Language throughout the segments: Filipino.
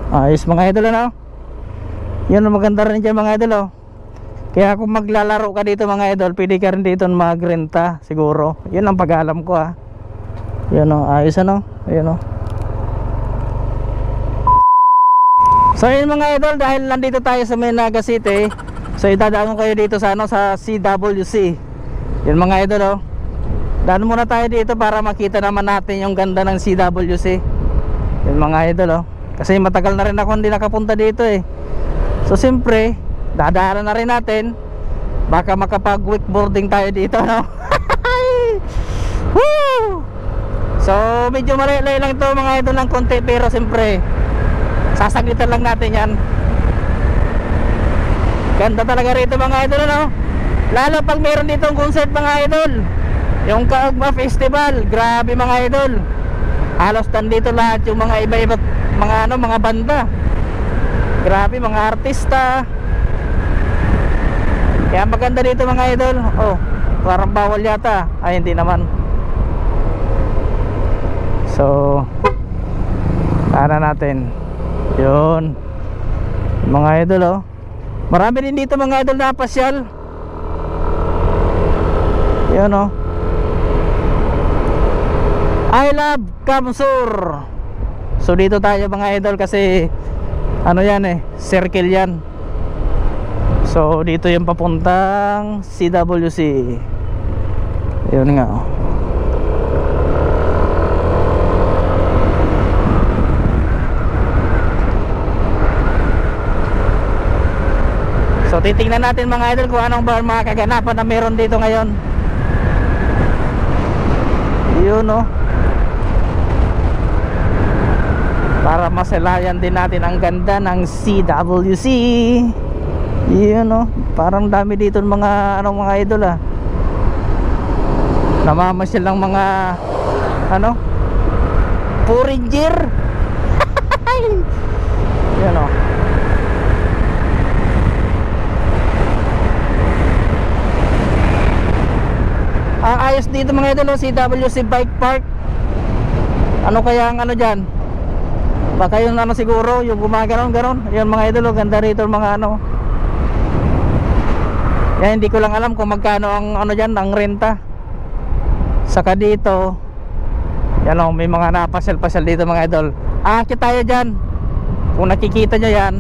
Ayos mga idol ano. Yun ang maganda rin dyan mga idol oh. Kaya kung maglalaro ka dito mga idol, pwede ka rin dito magrenta siguro. Yun ang pag-alam ko ah. Yun oh, ayos ano. Ayun oh. So yun mga idol, dahil nandito tayo sa Maynaga City, so idadaan ko kayo dito sa ano, sa CWC. Yun mga idol oh. Daan muna tayo dito para makita naman natin yung ganda ng CWC. Yun mga idol oh. Kasi matagal na rin ako hindi nakapunta dito eh. So siyempre, dadaanan na rin natin. Baka makapag wakeboarding tayo dito no. Woo! So medyo malay lang ito mga idol ng konti, pero siyempre sasaglitan lang natin yan. Ganda talaga rito mga idol no? Lalo pag meron ditong concert mga idol, yung Kaugma Festival, grabe mga idol. Halos nandito lahat yung mga iba-iba mga ano, mga banda. Grabe mga artista. Kaya maganda dito mga idol. Oh, parang bawal yata. Ay hindi naman. So para natin. Yun mga idol oh. Marami din dito mga idol na pasyal. Yun oh. I love Kamsur. So dito tayo mga idol kasi ano yan eh, circle yan. So dito yung papuntang CWC. Yun nga oh. So titingnan natin mga idol kung anong ba mga kaganapan na meron dito ngayon. Yun oh. Para masalayan din natin ang ganda ng CWC. Yun oh. Parang dami dito mga anong mga idol ah. Namamasyal lang mga ano, Foreigner. Yun oh. Ayos dito mga idol oh, CWC Bike Park. Ano kaya ang ano dyan? Baka yung ano siguro, yung gumaganon-ganon. Yan mga idol oh, ganda rito mga ano. Yan, hindi ko lang alam kung magkano ang ano dyan, ang renta. Saka dito, yan oh, may mga napasyal-pasyal dito mga idol. Akit tayo dyan, kung nakikita nyo yan.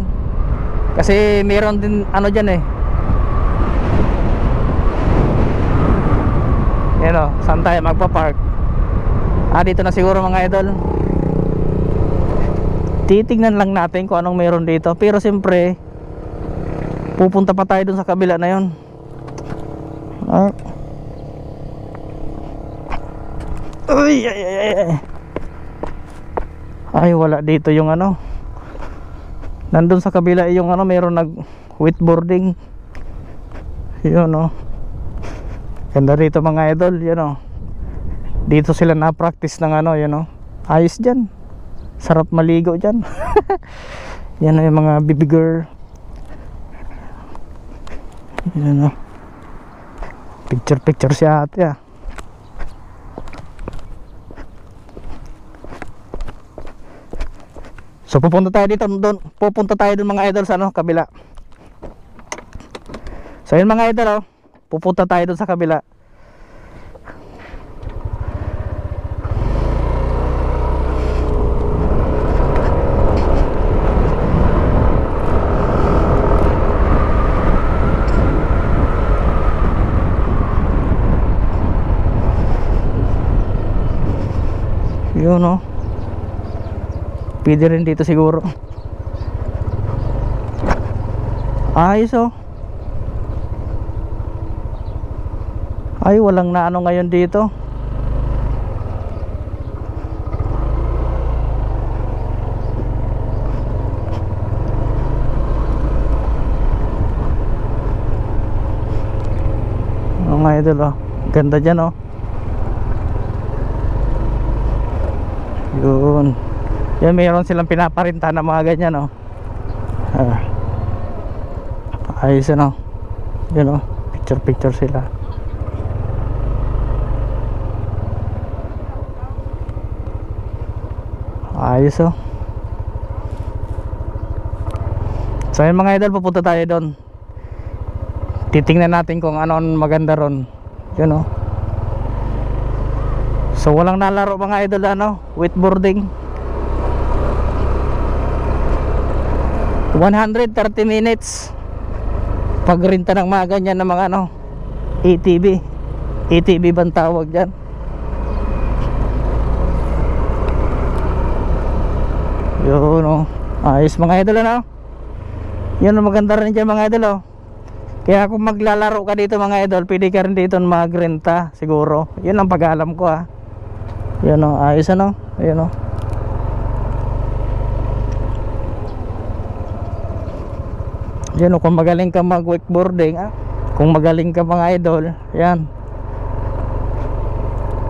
Kasi meron din ano dyan eh. Yan o, saan tayo magpa-park? Dito na siguro mga idol. Titignan lang natin kung anong meron dito. Pero siyempre pupunta pa tayo dun sa kabila na yun. Ay wala dito yung ano. Nandun sa kabila yung ano, meron nag wakeboarding. Yun o. Ganda rito mga idol, yun o. Dito sila na-practice ng ano, yun o. Ayos dyan. Sarap maligo dyan. Yan o yung mga baby girl. Yan o. Picture si ate ah. So pupunta tayo dito doon. Pupunta tayo doon mga idol sa ano, kabila. So yun mga idol oh. Pupunta tayo doon sa kabila. Yun oh. Pwede rin dito siguro. Ayos oh. Ay walang na ano ngayon dito. Mga idol oh. Ganda dyan oh. Yun. Yan, mayroon silang pinaparinta na mga ganyan oh. Ayos ano. Yun oh. Picture sila. Ayos oh. So yun mga idol, pupunta tayo doon. Titingnan natin kung ano maganda ron. Yun o. So walang nalaro mga idol, wakeboarding. 130 minutes pagrinta ng mga ganyan na mga ATV bang tawag dyan. Yun ayos mga idol yun maganda rin dyan mga idol Kaya kung maglalaro ka dito mga idol, pwede ka rin dito magrenta siguro. Yun ang pag-alam ko Yun ayos ayun Yan kung magaling ka mag wakeboarding kung magaling ka mga idol, yan,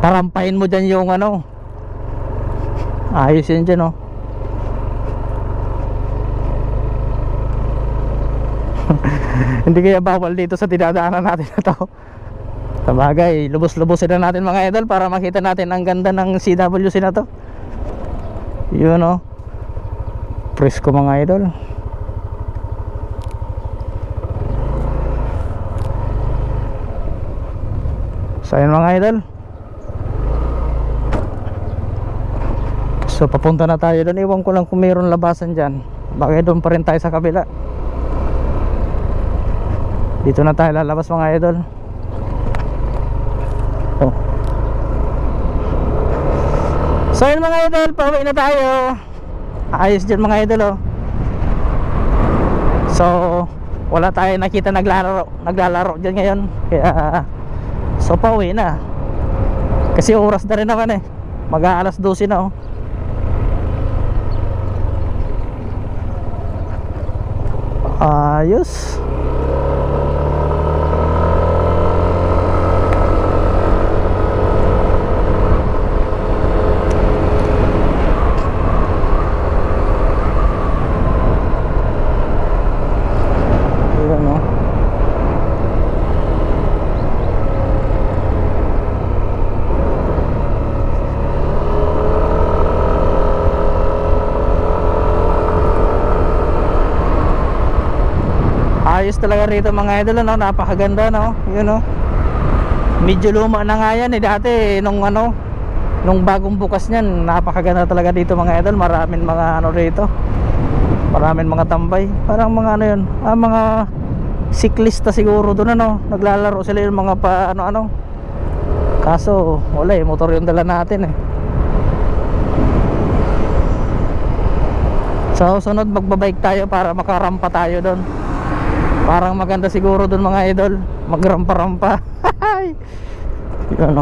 tarampahin mo dyan yung ayos yun dyan Hindi kaya bawal dito sa dinadaanan natin na to. Sabagay, lubos-lubosin na natin mga idol para makita natin ang ganda ng CWC na to. Yun presko mga idol. So ayun mga idol, so papunta na tayo doon. Iwan ko lang kung mayroon labasan dyan. Bagay doon pa rin tayo sa kabila. Dito na tayo lalabas mga idol. So ayun mga idol, pauwi na tayo. Ayos dyan mga idol So wala tayo nakita naglalaro dyan ngayon. Kaya so pauwi na. Kasi oras na rin naman mag-aalas 12 na ayos. Ayos talaga rito mga idol napakaganda yun medyo luma na nga yan dati nung bagong bukas niyan. Napakaganda talaga dito mga idol. Maraming mga rito, maraming mga tambay, parang mga yun, mga siklista siguro doon naglalaro sila yung mga pa kaso wala motor yung dala natin So sunod magbabike tayo para makarampa tayo doon. Parang maganda siguro doon mga idol, magrampa-rampa. Yun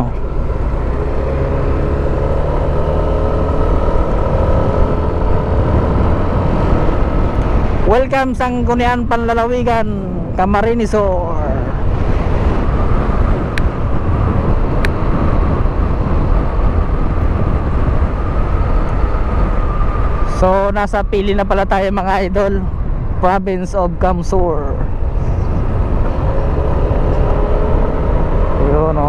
Welcome Sangguniang Panlalawigan, Camarines Sur. So nasa pili na pala tayo mga idol, Province of Camsur. Yun